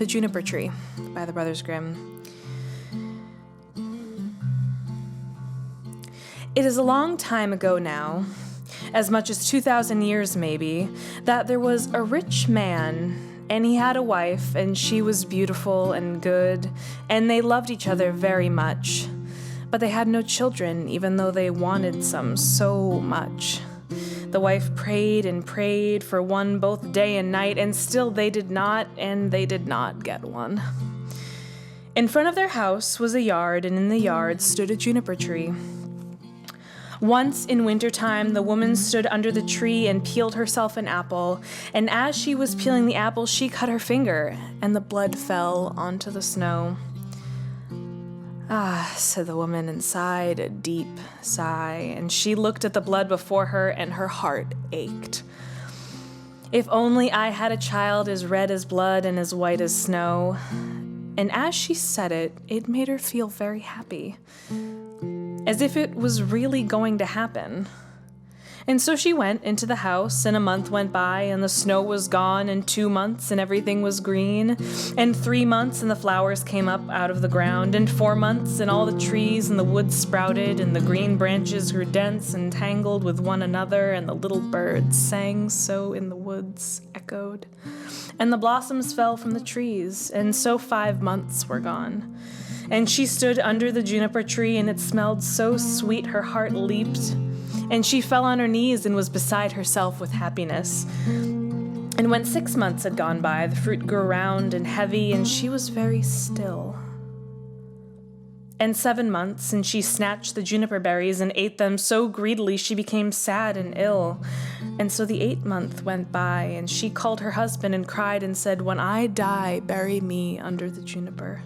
The Juniper Tree by the Brothers Grimm. It is a long time ago now, as much as 2,000 years maybe, that there was a rich man, and he had a wife, and she was beautiful and good, and they loved each other very much. But they had no children, even though they wanted some so much. The wife prayed and prayed for one both day and night, and still they did not get one. In front of their house was a yard, and in the yard stood a juniper tree. Once in wintertime, the woman stood under the tree and peeled herself an apple, and as she was peeling the apple, she cut her finger, and the blood fell onto the snow. "Ah," said the woman, and sighed a deep sigh, and she looked at the blood before her, and her heart ached. "If only I had a child as red as blood and as white as snow." And as she said it, it made her feel very happy, as if it was really going to happen. And so she went into the house, and a month went by, and the snow was gone, and 2 months, and everything was green, and 3 months, and the flowers came up out of the ground, and 4 months, and all the trees and the woods sprouted, and the green branches grew dense and tangled with one another, and the little birds sang so in the woods echoed, and the blossoms fell from the trees, and so 5 months were gone. And she stood under the juniper tree, and it smelled so sweet her heart leaped, and she fell on her knees and was beside herself with happiness. And when 6 months had gone by, the fruit grew round and heavy, and she was very still. And 7 months, and she snatched the juniper berries and ate them so greedily she became sad and ill. And so the 8th month went by, and she called her husband and cried and said, "When I die, bury me under the juniper."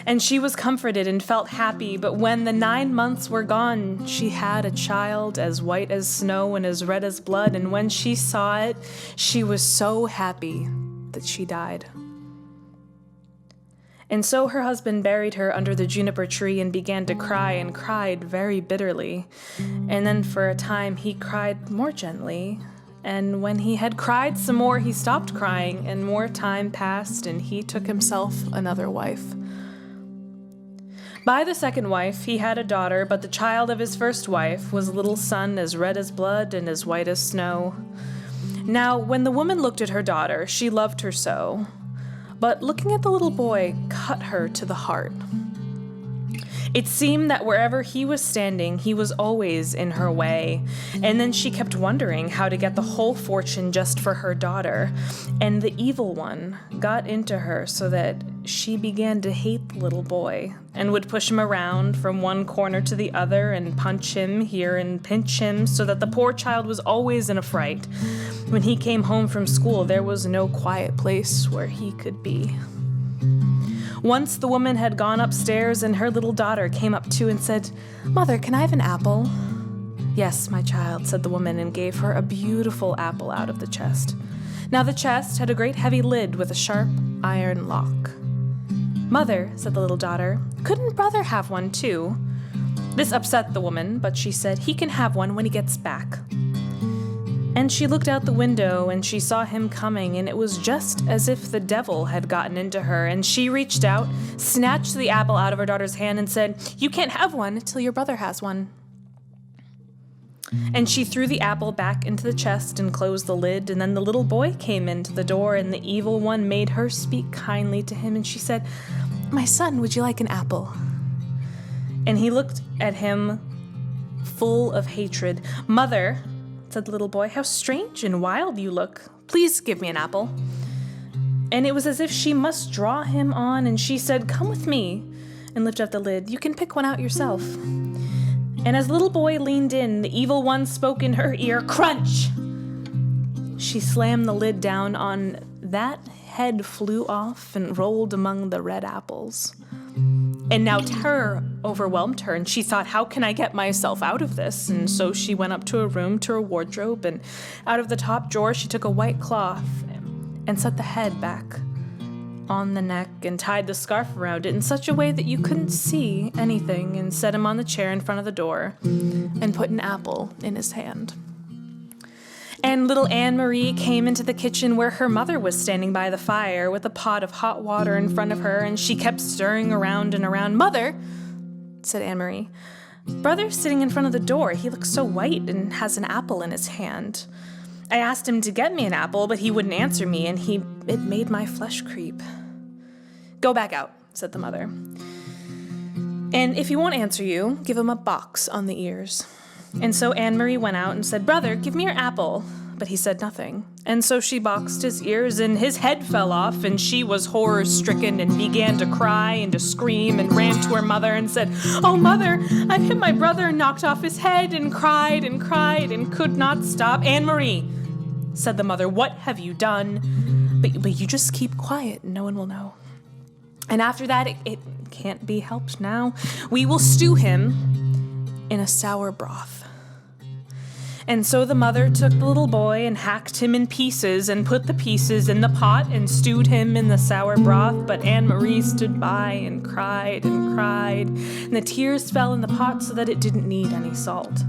And she was comforted and felt happy, but when the 9 months were gone, she had a child as white as snow and as red as blood, and when she saw it, she was so happy that she died. And so her husband buried her under the juniper tree and began to cry, and cried very bitterly. And then for a time he cried more gently, and when he had cried some more, he stopped crying, and more time passed, and he took himself another wife. By the second wife he had a daughter, but the child of his first wife was a little son as red as blood and as white as snow. Now when the woman looked at her daughter, she loved her so, but looking at the little boy cut her to the heart. It seemed that wherever he was standing, he was always in her way, and then she kept wondering how to get the whole fortune just for her daughter, and the evil one got into her so that she began to hate the little boy, and would push him around from one corner to the other, and punch him here and pinch him, so that the poor child was always in a fright. When he came home from school, there was no quiet place where he could be. Once the woman had gone upstairs, and her little daughter came up too and said, "Mother, can I have an apple?" "Yes, my child," said the woman, and gave her a beautiful apple out of the chest. Now the chest had a great heavy lid with a sharp iron lock. "Mother," said the little daughter, "couldn't brother have one too?" This upset the woman, but she said, "He can have one when he gets back." And she looked out the window, and she saw him coming, and it was just as if the devil had gotten into her, and she reached out, snatched the apple out of her daughter's hand, and said, "You can't have one till your brother has one." And she threw the apple back into the chest and closed the lid, and then the little boy came into the door, and the evil one made her speak kindly to him, and she said, "My son, would you like an apple?" And he looked at him full of hatred. "Mother," said the little boy, "how strange and wild you look. Please give me an apple." And it was as if she must draw him on, and she said, "Come with me," and lifted up the lid. "You can pick one out yourself." And as the little boy leaned in, the evil one spoke in her ear, "Crunch!" She slammed the lid down on that, head flew off and rolled among the red apples. And now terror overwhelmed her, and she thought, "How can I get myself out of this?" And so she went up to a room, to her wardrobe, and out of the top drawer she took a white cloth and set the head back on the neck and tied the scarf around it in such a way that you couldn't see anything, and set him on the chair in front of the door and put an apple in his hand. And little Anne-Marie came into the kitchen where her mother was standing by the fire with a pot of hot water in front of her, and she kept stirring around and around. "Mother," said Anne-Marie, "Brother's sitting in front of the door. He looks so white and has an apple in his hand. I asked him to get me an apple, but he wouldn't answer me, and it made my flesh creep." "Go back out," said the mother. "And if he won't answer you, give him a box on the ears." And so Anne-Marie went out and said, "Brother, give me your apple." But he said nothing. And so she boxed his ears, and his head fell off, and she was horror-stricken and began to cry and to scream and ran to her mother and said, "Oh, Mother, I hit my brother and knocked off his head," and cried and could not stop. "Anne-Marie," said the mother, "what have you done? But you just keep quiet and no one will know. And after that, it can't be helped now. We will stew him in a sour broth." And so the mother took the little boy and hacked him in pieces and put the pieces in the pot and stewed him in the sour broth. But Anne-Marie stood by and cried, and the tears fell in the pot so that it didn't need any salt.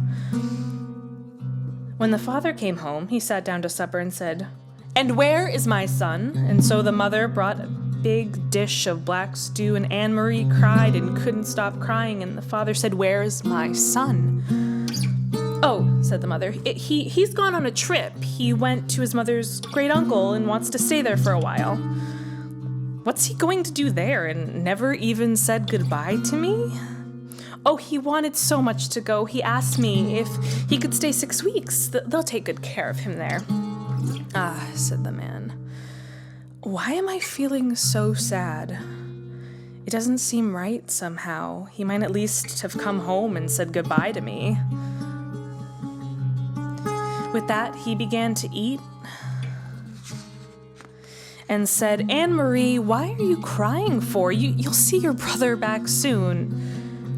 When the father came home, he sat down to supper and said, "And where is my son?" And so the mother brought a big dish of black stew, and Anne-Marie cried and couldn't stop crying, and the father said, "Where is my son?" "Oh," said the mother, he's gone on a trip. He went to his mother's great uncle and wants to stay there for a while." "What's he going to do there, and never even said goodbye to me?" "Oh, he wanted so much to go. He asked me if he could stay 6 weeks. They'll take good care of him there." "Ah," said the man, "why am I feeling so sad? It doesn't seem right somehow. He might at least have come home and said goodbye to me." With that, he began to eat and said, "Anne-Marie, why are you crying for? You'll see your brother back soon."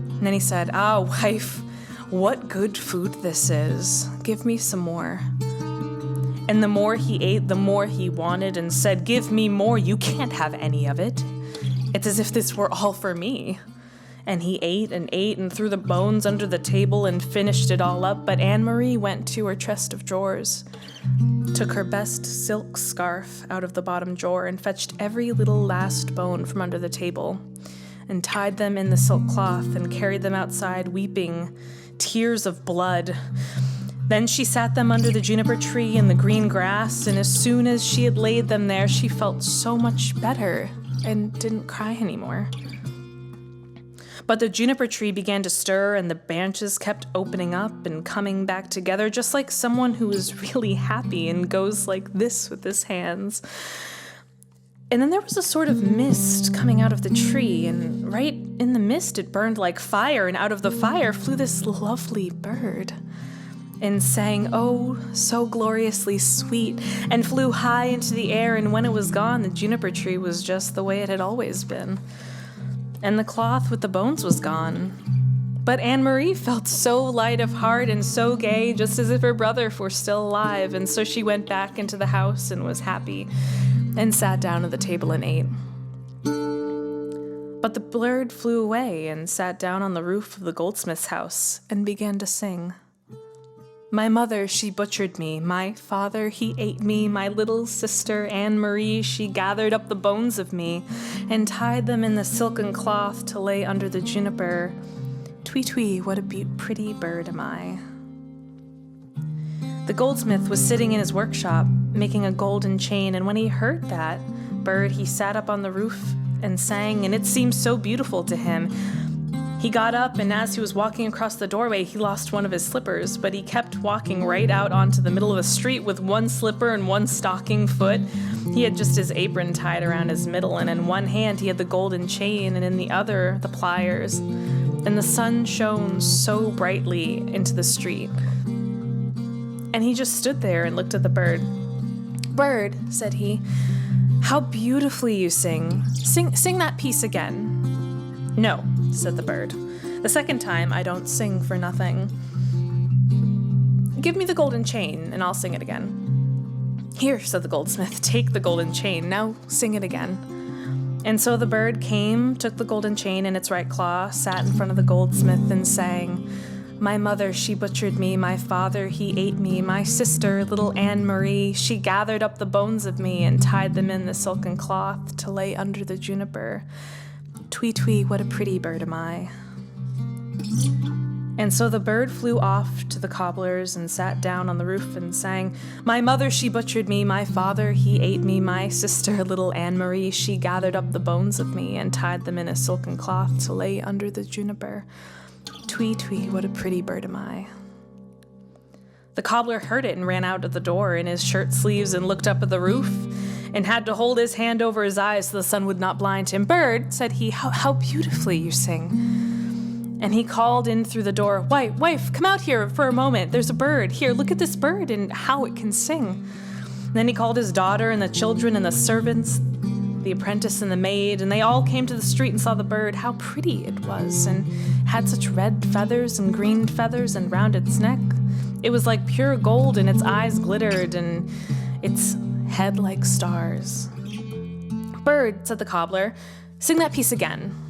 And then he said, "Ah, wife, what good food this is. Give me some more." And the more he ate, the more he wanted and said, "Give me more. You can't have any of it. It's as if this were all for me." And he ate and threw the bones under the table and finished it all up. But Anne-Marie went to her chest of drawers, took her best silk scarf out of the bottom drawer and fetched every little last bone from under the table and tied them in the silk cloth and carried them outside, weeping tears of blood. Then she sat them under the juniper tree in the green grass, and as soon as she had laid them there, she felt so much better and didn't cry anymore. But the juniper tree began to stir, and the branches kept opening up and coming back together, just like someone who is really happy and goes like this with his hands. And then there was a sort of mist coming out of the tree, and right in the mist it burned like fire, and out of the fire flew this lovely bird and sang, "Oh, so gloriously sweet," and flew high into the air, and when it was gone, the juniper tree was just the way it had always been. And the cloth with the bones was gone. But Anne-Marie felt so light of heart and so gay, just as if her brother were still alive, and so she went back into the house and was happy, and sat down at the table and ate. But the bird flew away and sat down on the roof of the goldsmith's house and began to sing. "My mother, she butchered me. My father, he ate me. My little sister, Anne-Marie, she gathered up the bones of me and tied them in the silken cloth to lay under the juniper. Twee-twee, what a pretty bird am I." The goldsmith was sitting in his workshop making a golden chain, and when he heard that bird, he sat up on the roof and sang, and it seemed so beautiful to him. He got up, and as he was walking across the doorway, he lost one of his slippers, but he kept walking right out onto the middle of the street with one slipper and one stocking foot. He had just his apron tied around his middle, and in one hand he had the golden chain, and in the other the pliers. And the sun shone so brightly into the street. And he just stood there and looked at the bird. "Bird," said he, "how beautifully you sing. Sing that piece again." "No," said the bird. "The second time I don't sing for nothing. Give me the golden chain and I'll sing it again." "Here," said the goldsmith, "take the golden chain. Now sing it again." And so the bird came, took the golden chain in its right claw, sat in front of the goldsmith and sang, My mother, she butchered me. My father, he ate me. My sister, little Anne-Marie, she gathered up the bones of me and tied them in the silken cloth to lay under the juniper. Twee, what a pretty bird am I. And so the bird flew off to the cobblers and sat down on the roof and sang, My mother, she butchered me. My father, he ate me. My sister, little Anne-Marie, she gathered up the bones of me and tied them in a silken cloth to lay under the juniper. Twee, what a pretty bird am I. The cobbler heard it and ran out of the door in his shirt sleeves and looked up at the roof and had to hold his hand over his eyes so the sun would not blind him. Bird, said he, how beautifully you sing. And he called in through the door, Wife, come out here for a moment. There's a bird. Here, look at this bird and how it can sing. And then he called his daughter and the children and the servants, the apprentice and the maid, and they all came to the street and saw the bird, how pretty it was, and had such red feathers and green feathers and round its neck. It was like pure gold, and its eyes glittered, and its head like stars. Bird, said the cobbler, sing that piece again.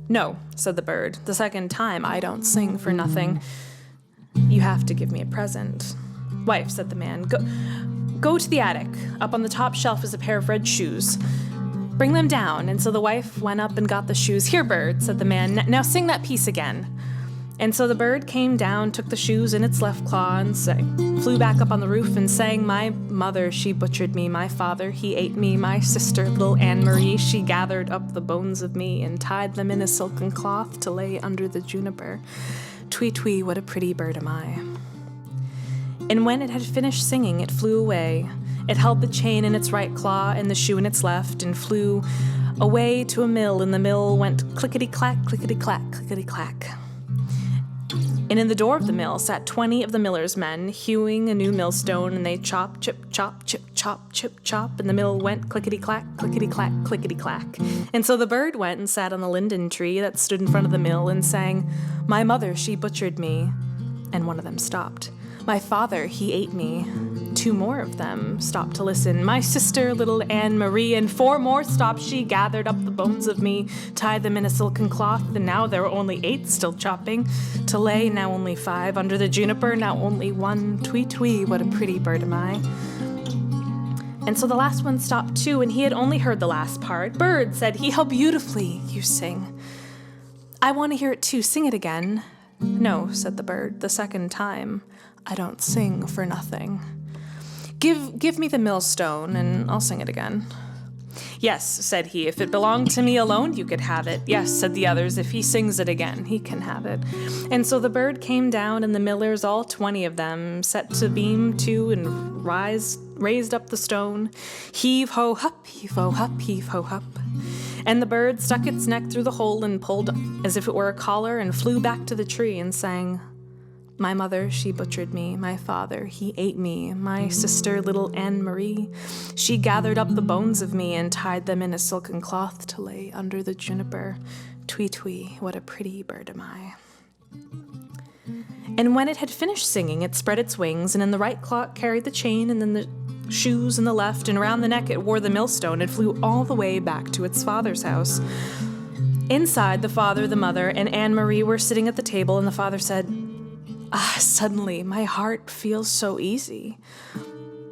No, said the bird, the second time I don't sing for nothing. You have to give me a present. Wife, said the man, go to the attic. Up on the top shelf is a pair of red shoes. Bring them down. And so the wife went up and got the shoes. Here, bird, said the man, now sing that piece again. And so the bird came down, took the shoes in its left claw, and flew back up on the roof and sang, My mother, she butchered me. My father, he ate me. My sister, little Anne-Marie, she gathered up the bones of me and tied them in a silken cloth to lay under the juniper. Twee, what a pretty bird am I. And when it had finished singing, it flew away. It held the chain in its right claw and the shoe in its left and flew away to a mill, and the mill went clickety-clack, clickety-clack, clickety-clack. And in the door of the mill sat 20 of the miller's men, hewing a new millstone, and they chop, chip, chop, chip, chop, chip, chop, and the mill went clickety-clack, clickety-clack, clickety-clack. And so the bird went and sat on the linden tree that stood in front of the mill and sang, My mother, she butchered me. And one of them stopped. My father, he ate me. 2 more of them stopped to listen. My sister, little Anne-Marie, and 4 more stopped. She gathered up the bones of me, tied them in a silken cloth, and now there were only 8 still chopping. To lay, now only 5. Under the juniper, now only 1. Twee, what a pretty bird am I. And so the last one stopped too, and he had only heard the last part. Bird, said he, how beautifully you sing. I want to hear it too. Sing it again. No, said the bird, the second time. I don't sing for nothing. Give me the millstone, and I'll sing it again. Yes, said he, if it belonged to me alone, you could have it. Yes, said the others, if he sings it again, he can have it. And so the bird came down, and the millers, all 20 of them, set to beam to and raised up the stone. Heave ho hup, heave ho hup, heave ho hup. And the bird stuck its neck through the hole and pulled as if it were a collar and flew back to the tree and sang, My mother, she butchered me. My father, he ate me. My sister, little Anne-Marie, she gathered up the bones of me and tied them in a silken cloth to lay under the juniper. Twee, what a pretty bird am I. And when it had finished singing, it spread its wings, and in the right claw carried the chain, and then the shoes in the left, and around the neck it wore the millstone. It flew all the way back to its father's house. Inside, the father, the mother, and Anne-Marie were sitting at the table, and the father said, Suddenly, my heart feels so easy.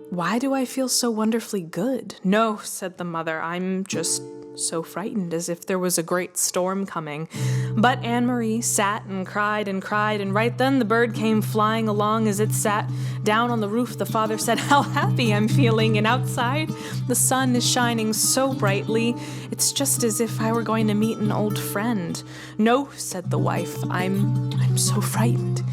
Why do I feel so wonderfully good? No, said the mother, I'm just so frightened, as if there was a great storm coming. But Anne-Marie sat and cried, and right then the bird came flying along. As it sat down on the roof, the father said, How happy I'm feeling, and outside the sun is shining so brightly. It's just as if I were going to meet an old friend. No, said the wife, I'm so frightened.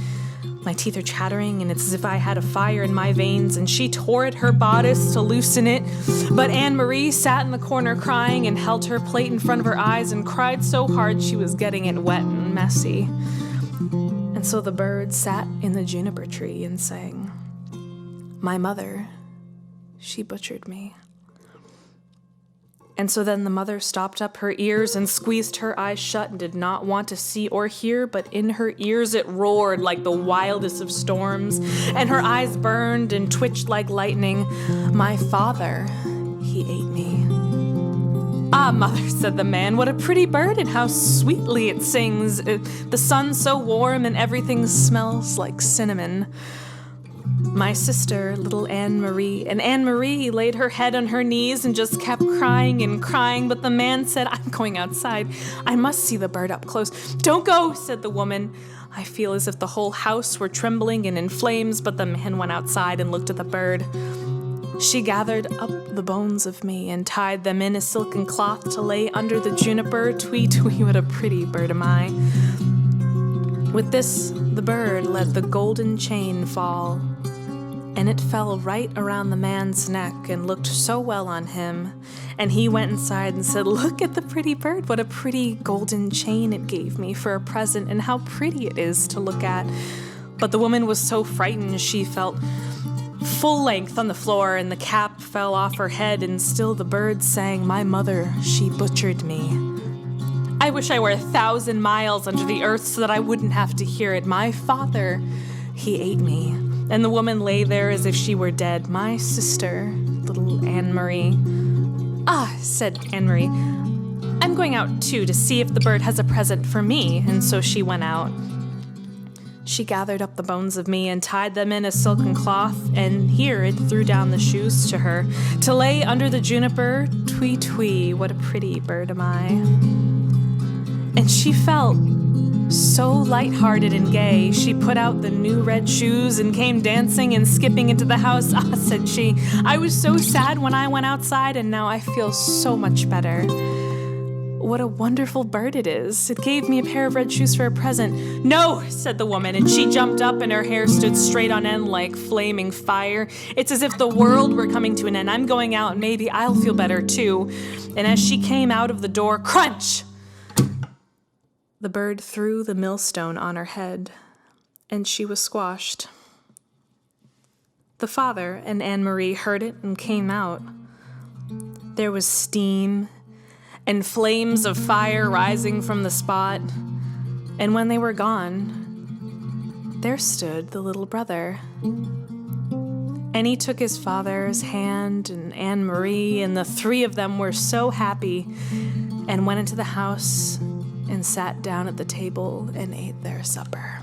My teeth are chattering, and it's as if I had a fire in my veins, and she tore at her bodice to loosen it. But Anne-Marie sat in the corner crying and held her plate in front of her eyes and cried so hard she was getting it wet and messy. And so the bird sat in the juniper tree and sang, My mother, she butchered me. And so then the mother stopped up her ears and squeezed her eyes shut and did not want to see or hear, but in her ears it roared like the wildest of storms, and her eyes burned and twitched like lightning. My father, he ate me. "Ah, mother," said the man, "what a pretty bird and how sweetly it sings. The sun's so warm and everything smells like cinnamon." My sister, little Anne-Marie, and Anne-Marie laid her head on her knees and just kept crying and crying, but the man said, "I'm going outside. I must see the bird up close." "Don't go," said the woman. I feel as if the whole house were trembling and in flames, but the man went outside and looked at the bird. She gathered up the bones of me and tied them in a silken cloth to lay under the juniper. Twee, twee, what a pretty bird am I. With this, the bird let the golden chain fall, and it fell right around the man's neck and looked so well on him. And he went inside and said, "Look at the pretty bird. What a pretty golden chain it gave me for a present, and how pretty it is to look at." But the woman was so frightened she felt full length on the floor, and the cap fell off her head, and still the bird sang, "My mother, she butchered me. I wish I were 1,000 miles under the earth so that I wouldn't have to hear it. My father, he ate me." And the woman lay there as if she were dead. My sister, little Anne-Marie. "Ah," said Anne-Marie, "I'm going out too to see if the bird has a present for me." And so she went out. She gathered up the bones of me and tied them in a silken cloth, and here it threw down the shoes to her to lay under the juniper. Twee, twee, what a pretty bird am I. And she felt so light-hearted and gay. She put out the new red shoes and came dancing and skipping into the house. "Ah," said she, "I was so sad when I went outside, and now I feel so much better. What a wonderful bird it is. It gave me a pair of red shoes for a present." "No," said the woman, and she jumped up and her hair stood straight on end like flaming fire. "It's as if the world were coming to an end. I'm going out and maybe I'll feel better too." And as she came out of the door, crunch! The bird threw the millstone on her head, and she was squashed. The father and Anne-Marie heard it and came out. There was steam and flames of fire rising from the spot, and when they were gone, there stood the little brother. And he took his father's hand and Anne-Marie, and the three of them were so happy, and went into the house and sat down at the table and ate their supper.